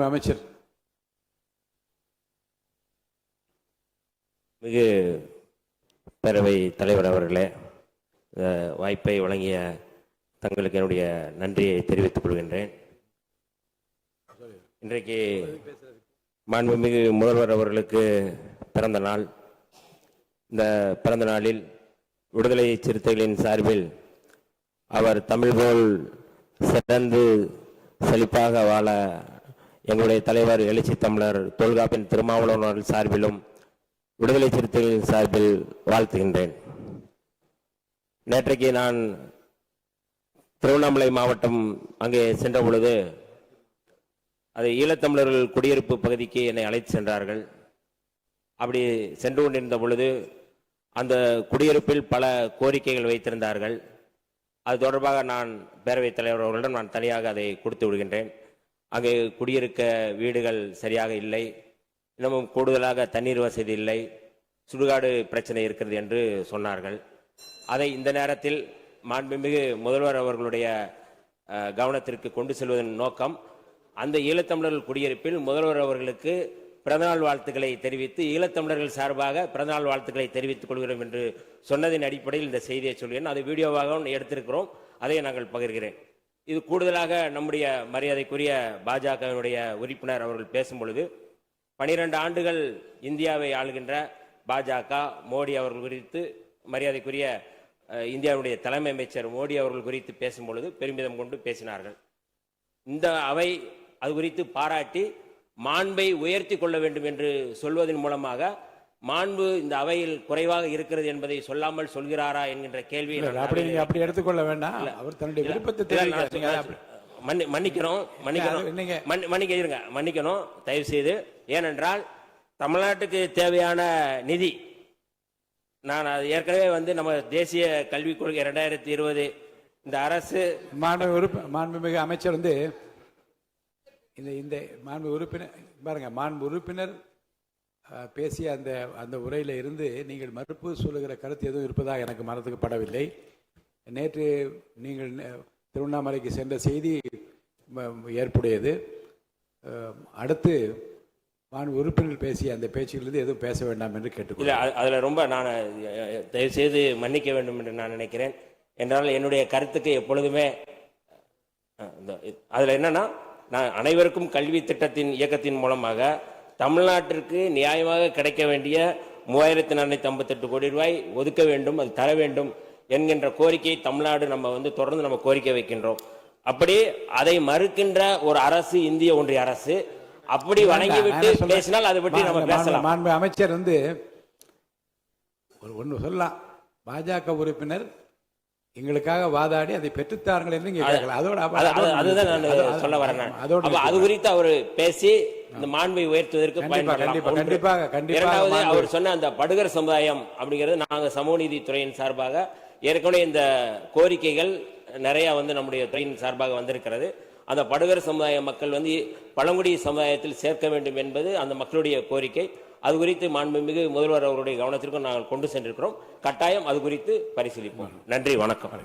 அமைச்சர். மிகு பேரவை தலைவர் அவர்களே, வாய்ப்பை வழங்கிய தங்களுக்கு என்னுடைய நன்றியை தெரிவித்துக் கொள்கின்றேன். இன்றைக்கு மாண்புமிகு முதல்வர் அவர்களுக்கு பிறந்த நாள். இந்த பிறந்த நாளில் விடுதலை சிறுத்தைகளின் சார்பில் அவர் தமிழ் போல் சிறந்து செழிப்பாக வாழ எங்களுடைய தலைவர் எழுச்சி தமிழர் தொல்காப்பின் திருமாவளவன் சார்பிலும் விடுதலை சிறுத்தைகளின் சார்பில் வாழ்த்துகின்றேன். நேற்றைக்கு நான் திருவண்ணாமலை மாவட்டம் அங்கே சென்ற பொழுது அது ஈழத்தமிழர்கள் குடியிருப்பு பகுதிக்கு என்னை அழைத்து சென்றார்கள். அப்படி சென்று கொண்டிருந்த பொழுது அந்த குடியிருப்பில் பல கோரிக்கைகள் வைத்திருந்தார்கள். அது தொடர்பாக நான் பேரவைத் தலைவர் அவர்களிடம் நான் தனியாக அதை கொடுத்து விடுகின்றேன். அங்கே குடியிருக்க வீடுகள் சரியாக இல்லை, இன்னமும் கூடுதலாக தண்ணீர் வசதி இல்லை, சுடுகாடு பிரச்சனை இருக்கிறது என்று சொன்னார்கள். அதை இந்த நேரத்தில் மாண்புமிகு முதல்வர் அவர்களுடைய கவனத்திற்கு கொண்டு செல்வதன் நோக்கம், அந்த ஈழத்தமிழர்கள் குடியிருப்பில் முதல்வர் அவர்களுக்கு பிறந்தநாள் வாழ்த்துக்களை தெரிவித்து ஈழத்தமிழர்கள் சார்பாக பிறந்தநாள் வாழ்த்துக்களை தெரிவித்துக் கொள்கிறோம் என்று சொன்னதின் அடிப்படையில் இந்த செய்தியை சொல்கிறேன். அதை வீடியோவாக எடுத்திருக்கிறோம், அதை நாங்கள் பகிர்கிறேன். இது கூடுதலாக நம்முடைய மரியாதைக்குரிய பாஜகவினுடைய உறுப்பினர் அவர்கள் பேசும் பொழுது 12 ஆண்டுகள் இந்தியாவை ஆளுகின்ற பாஜக மோடி அவர்கள் குறித்து, மரியாதைக்குரிய இந்தியாவுடைய தலைமை அமைச்சர் மோடி அவர்கள் குறித்து பேசும் பொழுது பெருமிதம் கொண்டு பேசினார்கள். இந்த அவை அது குறித்து பாராட்டி மாண்பை உயர்த்தி கொள்ள வேண்டும் என்று சொல்வதன் மூலமாக மாண்பு இந்த அவையில் குறைவாக இருக்கிறது என்பதை சொல்லாமல் சொல்கிறாரா என்கின்ற கேள்வியை அப்படி எடுத்துக்கொள்ள வேண்டாம். அவர் தன்னுடைய விருப்பத்தை மன்னிக்கணும் தயவு செய்து. ஏனென்றால் தமிழ்நாட்டுக்கு தேவையான நிதி நான் ஏற்கனவே நம்ம தேசிய கல்விக் கொள்கை 2020 இந்த அரசு மாண்புமிகு அமைச்சர் இந்த மாண்பு உறுப்பினர் பாருங்க, மாண்பு உறுப்பினர் பேசிய அந்த உரையில இருந்து நீங்கள் மறுப்பு சொல்லுகிற கருத்து எதுவும் இருப்பதாக எனக்கு மனத்துக்கு படவில்லை. நேற்று நீங்கள் திருவண்ணாமலைக்கு சென்ற செய்தி ஏற்புடையது. அடுத்து மாண்பு உறுப்பினர் பேசிய அந்த பேச்சுகளிலிருந்து எதுவும் பேச வேண்டாம் என்று கேட்டுக்கொள்ள. அதில் ரொம்ப நான் தயவு செய்து மன்னிக்க வேண்டும் என்று நான் நினைக்கிறேன். என்றால் என்னுடைய கருத்துக்கு எப்பொழுதுமே அதில் என்னன்னா, நான் அனைவருக்கும் கல்வி திட்டத்தின் இயக்கத்தின் மூலமாக தமிழ்நாட்டிற்கு நியாயமாக கிடைக்க வேண்டிய 3458 கோடி ரூபாய் ஒதுக்க வேண்டும், அது தர வேண்டும் என்கின்ற கோரிக்கையை தமிழ்நாடு தொடர்ந்து கோரிக்கை வைக்கின்றோம். அப்படி அதை மறுக்கின்ற ஒரு அரசு இந்திய ஒன்றிய அரசு. அப்படி வணங்கிவிட்டு பேசினால் அதை பற்றி நம்ம பேசலாம். மாண்பு அமைச்சர் ஒன்று சொல்லலாம், பாஜக உறுப்பினர் எங்களுக்காக வாதாடி அதை பெற்றுத்தார்கள் என்று அதுதான் நான் சொல்ல வரேன். அது குறித்து அவர் பேசி இந்த மாண்பை உயர்த்துவதற்கு பயன்படுத்தலாம். அவர் சொன்ன அந்த படுகர் சமுதாயம் அப்படிங்கிறது நாங்கள் சமூக நீதி துறையின் சார்பாக ஏற்கனவே இந்த கோரிக்கைகள் நிறைய நம்முடைய துறையின் சார்பாக வந்திருக்கிறது. அந்த படுகர் சமுதாய மக்கள் பழங்குடி சமுதாயத்தில் சேர்க்க வேண்டும் என்பது அந்த மக்களுடைய கோரிக்கை. அது குறித்து மாண்புமிகு முதல்வர் அவருடைய கவனத்திற்கும் நாங்கள் கொண்டு சென்றிருக்கிறோம். கட்டாயம் அது குறித்து பரிசீலிப்போம். நன்றி, வணக்கம்.